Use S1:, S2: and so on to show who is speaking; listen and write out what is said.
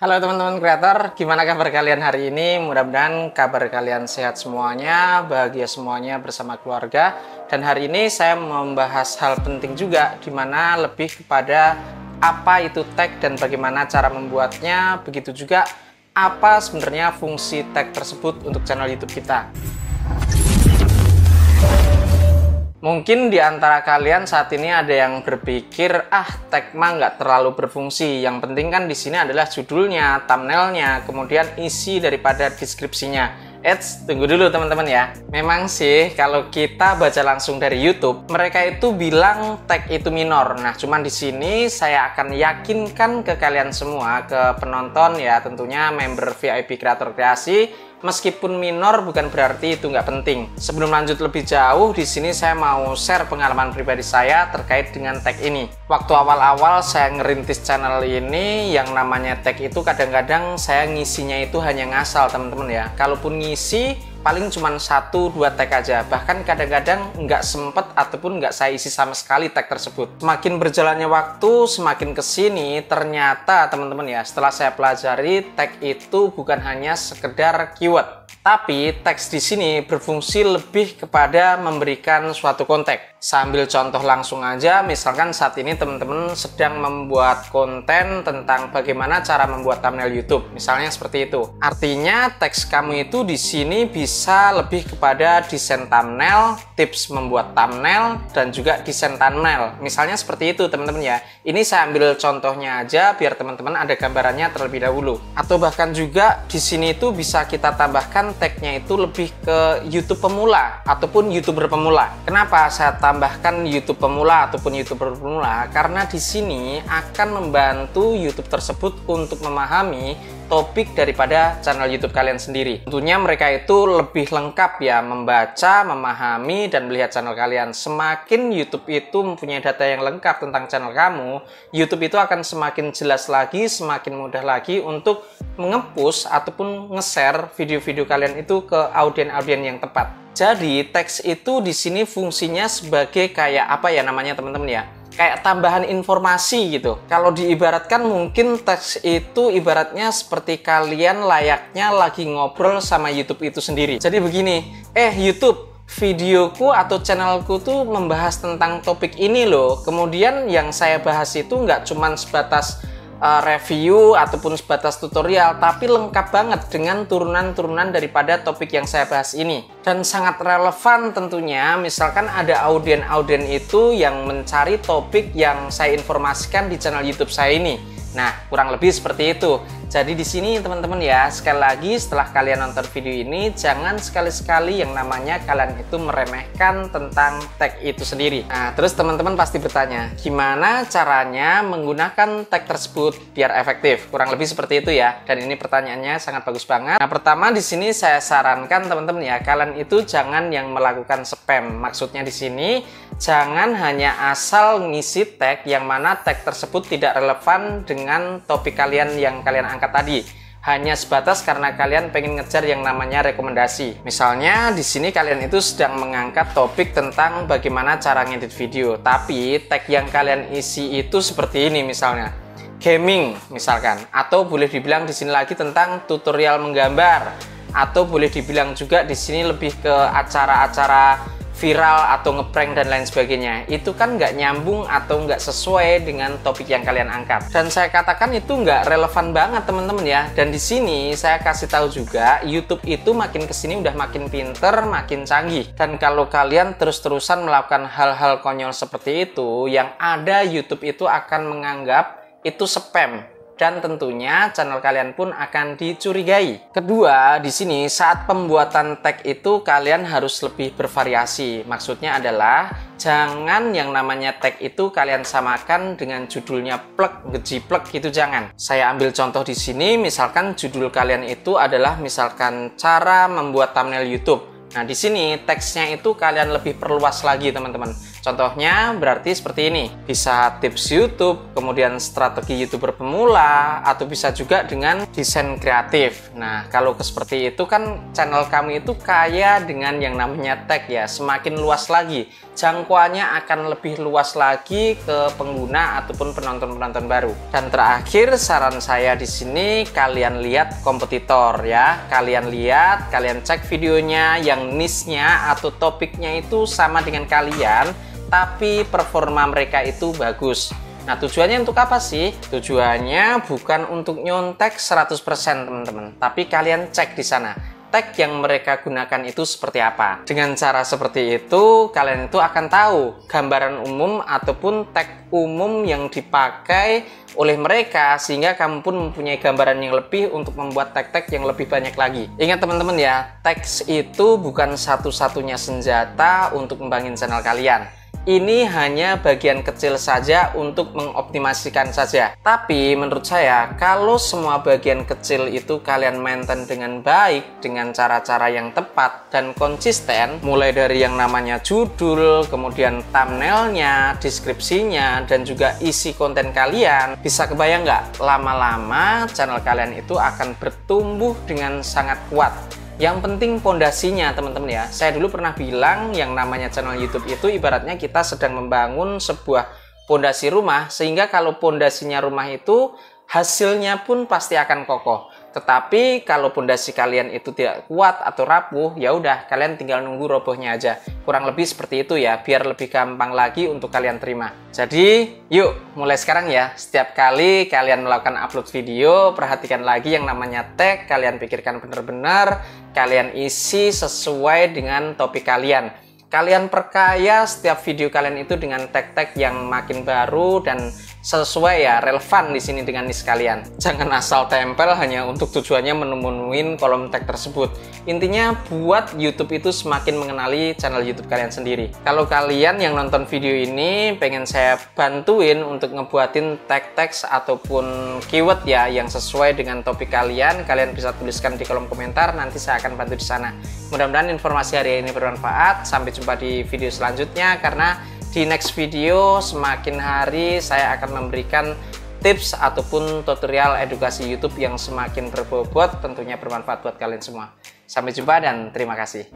S1: Halo teman-teman kreator, gimana kabar kalian hari ini? Mudah-mudahan kabar kalian sehat semuanya, bahagia semuanya bersama keluarga. Dan hari ini saya membahas hal penting juga, dimana lebih kepada apa itu tag dan bagaimana cara membuatnya. Begitu juga apa sebenarnya fungsi tag tersebut untuk channel YouTube kita. Mungkin di antara kalian saat ini ada yang berpikir, tag mah nggak terlalu berfungsi. Yang penting kan di sini adalah judulnya, thumbnailnya, kemudian isi daripada deskripsinya. Tunggu dulu teman-teman ya. Memang sih kalau kita baca langsung dari YouTube, mereka itu bilang tag itu minor. Nah, cuman di sini saya akan yakinkan ke kalian semua, ke penonton ya, tentunya member VIP Kreator Kreasi. Meskipun minor bukan berarti itu nggak penting. Sebelum lanjut lebih jauh, di sini saya mau share pengalaman pribadi saya terkait dengan tag ini. Waktu awal-awal saya ngerintis channel ini, yang namanya tag itu kadang-kadang saya ngisinya itu hanya ngasal teman-teman ya. Kalaupun ngisi, paling cuma 1-2 tag aja, bahkan kadang-kadang nggak sempet ataupun nggak saya isi sama sekali tag tersebut. Semakin berjalannya waktu, semakin kesini ternyata teman-teman ya, setelah saya pelajari tag itu bukan hanya sekedar keyword, tapi teks di sini berfungsi lebih kepada memberikan suatu konteks. Sambil contoh langsung aja, misalkan saat ini teman-teman sedang membuat konten tentang bagaimana cara membuat thumbnail YouTube, misalnya seperti itu. Artinya teks kamu itu di sini bisa lebih kepada desain thumbnail, tips membuat thumbnail, dan juga desain thumbnail. Misalnya seperti itu teman-teman ya. Ini saya ambil contohnya aja biar teman-teman ada gambarannya terlebih dahulu. Atau bahkan juga di sini itu bisa kita tambahkan tagnya itu lebih ke YouTube pemula ataupun YouTuber pemula. Kenapa saya tambahkan YouTube pemula ataupun YouTuber pemula? Karena di sini akan membantu YouTube tersebut untuk memahami topik daripada channel YouTube kalian sendiri. Tentunya mereka itu lebih lengkap ya membaca, memahami, dan melihat channel kalian. Semakin YouTube itu mempunyai data yang lengkap tentang channel kamu, YouTube itu akan semakin jelas lagi, semakin mudah lagi untuk nge-push ataupun nge-share video-video kalian itu ke audien-audien yang tepat. Jadi teks itu di sini fungsinya sebagai kayak apa ya namanya teman-teman ya? Kayak tambahan informasi gitu. Kalau diibaratkan mungkin teks itu ibaratnya seperti kalian layaknya lagi ngobrol sama YouTube itu sendiri. Jadi begini, YouTube, videoku atau channelku tuh membahas tentang topik ini loh. Kemudian yang saya bahas itu nggak cuman sebatas review ataupun sebatas tutorial, tapi lengkap banget dengan turunan-turunan daripada topik yang saya bahas ini. Dan sangat relevan tentunya, misalkan ada audien-audien itu yang mencari topik yang saya informasikan di channel YouTube saya ini. Nah, kurang lebih seperti itu. Jadi di sini teman-teman ya, sekali lagi setelah kalian nonton video ini, jangan sekali-sekali yang namanya kalian itu meremehkan tentang tag itu sendiri. Nah, terus teman-teman pasti bertanya, gimana caranya menggunakan tag tersebut biar efektif? Kurang lebih seperti itu ya. Dan ini pertanyaannya sangat bagus banget. Nah, pertama di sini saya sarankan teman-teman ya, kalian itu jangan yang melakukan spam. Maksudnya di sini jangan hanya asal ngisi tag yang mana tag tersebut tidak relevan dengan topik kalian yang kalian angkat tadi, hanya sebatas karena kalian pengen ngejar yang namanya rekomendasi. Misalnya di sini kalian itu sedang mengangkat topik tentang bagaimana cara ngedit video, tapi tag yang kalian isi itu seperti ini misalnya, gaming misalkan, atau boleh dibilang di sini lagi tentang tutorial menggambar, atau boleh dibilang juga di sini lebih ke acara-acara viral atau ngeprank dan lain sebagainya. Itu kan nggak nyambung atau nggak sesuai dengan topik yang kalian angkat. Dan saya katakan itu nggak relevan banget teman-teman ya. Dan di sini saya kasih tahu juga, YouTube itu makin kesini udah makin pinter, makin canggih. Dan kalau kalian terus-terusan melakukan hal-hal konyol seperti itu, yang ada YouTube itu akan menganggap itu spam. Dan tentunya channel kalian pun akan dicurigai. Kedua, di sini saat pembuatan tag itu kalian harus lebih bervariasi. Maksudnya adalah jangan yang namanya tag itu kalian samakan dengan judulnya plek, ngejiplek gitu, jangan. Saya ambil contoh di sini, misalkan judul kalian itu adalah misalkan cara membuat thumbnail YouTube. Nah, di sini teksnya itu kalian lebih perluas lagi, teman-teman. Contohnya berarti seperti ini. Bisa tips YouTube, kemudian strategi YouTuber pemula, atau bisa juga dengan desain kreatif. Nah, kalau seperti itu kan channel kami itu kaya dengan yang namanya tag ya. Semakin luas lagi, jangkauannya akan lebih luas lagi ke pengguna ataupun penonton-penonton baru. Dan terakhir, saran saya di sini kalian lihat kompetitor ya. Kalian lihat, kalian cek videonya yang niche-nya atau topiknya itu sama dengan kalian, tapi performa mereka itu bagus. Nah, tujuannya untuk apa sih? Tujuannya bukan untuk nyontek 100% teman-teman, tapi kalian cek di sana tag yang mereka gunakan itu seperti apa. Dengan cara seperti itu, kalian itu akan tahu gambaran umum ataupun tag umum yang dipakai oleh mereka, sehingga kamu pun mempunyai gambaran yang lebih untuk membuat tag-tag yang lebih banyak lagi. Ingat teman-teman ya, teks itu bukan satu-satunya senjata untuk membangun channel kalian. Ini hanya bagian kecil saja untuk mengoptimasikan saja. Tapi menurut saya, kalau semua bagian kecil itu kalian maintain dengan baik, dengan cara-cara yang tepat dan konsisten, mulai dari yang namanya judul, kemudian thumbnailnya, deskripsinya, dan juga isi konten kalian, bisa kebayang nggak? Lama-lama channel kalian itu akan bertumbuh dengan sangat kuat. Yang penting pondasinya teman-teman ya. Saya dulu pernah bilang yang namanya channel YouTube itu ibaratnya kita sedang membangun sebuah pondasi rumah, sehingga kalau pondasinya rumah itu hasilnya pun pasti akan kokoh. Tetapi kalau pondasi kalian itu tidak kuat atau rapuh, ya udah kalian tinggal nunggu robohnya aja. Kurang lebih seperti itu ya, biar lebih gampang lagi untuk kalian terima. Jadi, yuk mulai sekarang ya. Setiap kali kalian melakukan upload video, perhatikan lagi yang namanya tag, kalian pikirkan benar-benar, kalian isi sesuai dengan topik kalian. Kalian perkaya setiap video kalian itu dengan tag-tag yang makin baru dan sesuai ya, relevan di sini dengan niche kalian. Jangan asal tempel hanya untuk tujuannya menemuin kolom tag tersebut. Intinya buat YouTube itu semakin mengenali channel YouTube kalian sendiri. Kalau kalian yang nonton video ini pengen saya bantuin untuk ngebuatin tag-tag ataupun keyword ya yang sesuai dengan topik kalian, kalian bisa tuliskan di kolom komentar, nanti saya akan bantu di sana. Mudah-mudahan informasi hari ini bermanfaat. Sampai jumpa di video selanjutnya, karena di next video semakin hari saya akan memberikan tips ataupun tutorial edukasi YouTube yang semakin berbobot, tentunya bermanfaat buat kalian semua. Sampai jumpa dan terima kasih.